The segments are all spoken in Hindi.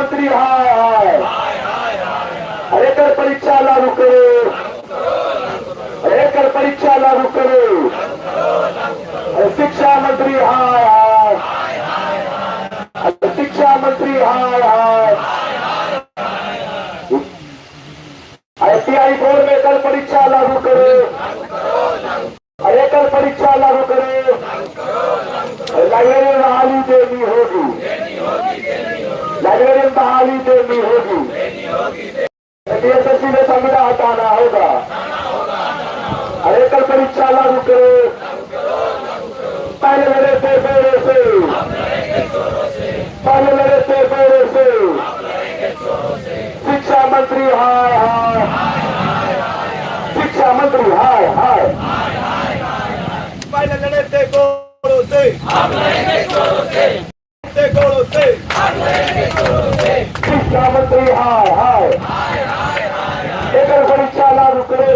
मंत्री हाय अरे कर परीक्षा लागू करो, अरे कर परीक्षा लागू करो, अरे शिक्षा मंत्री हाय हाय, शिक्षा मंत्री हाय हाय, ITI बोर्ड में कल परीक्षा लागू करो, अरे कल परीक्षा लागू करो, लाइब्रेरी बहाली देनी होगी, लाइब्रेरी बहाली देनी होगी, DSSC में संविदा हटाना होगा, अरे कल परीक्षा लागू करो, पहले लड़े थे बेड़े से, पहले लड़े थे बेड़े से, शिक्षा मंत्री हाय हाय, शिक्षा मंत्री हाय हाय, पहले लड़े थे गोलों से, अब लड़ेंगे चोरों से, गोलों से, अब लड़ेंगे चोरों से, शिक्षा मंत्री हाय हाय, एकल परीक्षा लागू करो,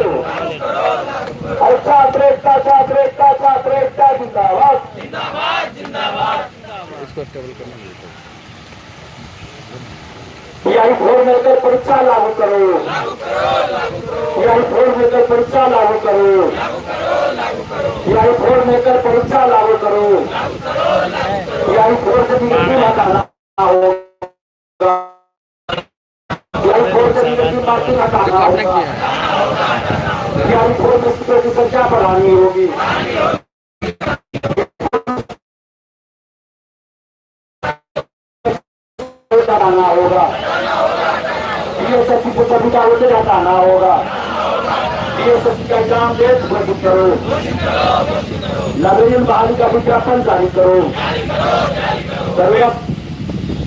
और छात्र एकता जिंदाबाद, जिंदाबाद जिंदाबाद। PI फोर में कल परीक्षा लागू करो, PI फोर में कल परीक्षा लागू करो, PI फोर में कल परीक्षा लागू करो, PI फोर से निगेटिव हटाना होगा, PI फोर से निगेटिव मार्किंग हटाना होगा, PI फोर में सीटों की संख्या बढ़ानी होगी, हटाना होगा, DSSC को सभी का उसे हटाना होगा, DSSC का एग्जाम डेट घोषित करो, लाइब्रेरियन बहाली का विज्ञापन जारी करो,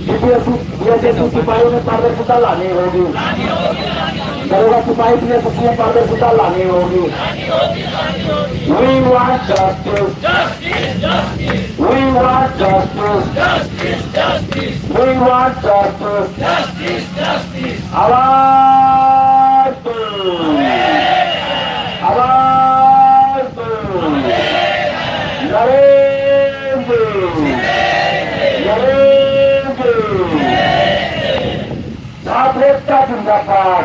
DSSC सिपाहियों में पारदर्शिता लानी होगी, दरोगा सिपाही DSSC में पारदर्शिता लानी होगी। We want justice, we want justice, we want justice, आवाज दो, आवाज दो, लड़ेंगे, लड़ेंगे, छात्र एकता जिंदाबाद,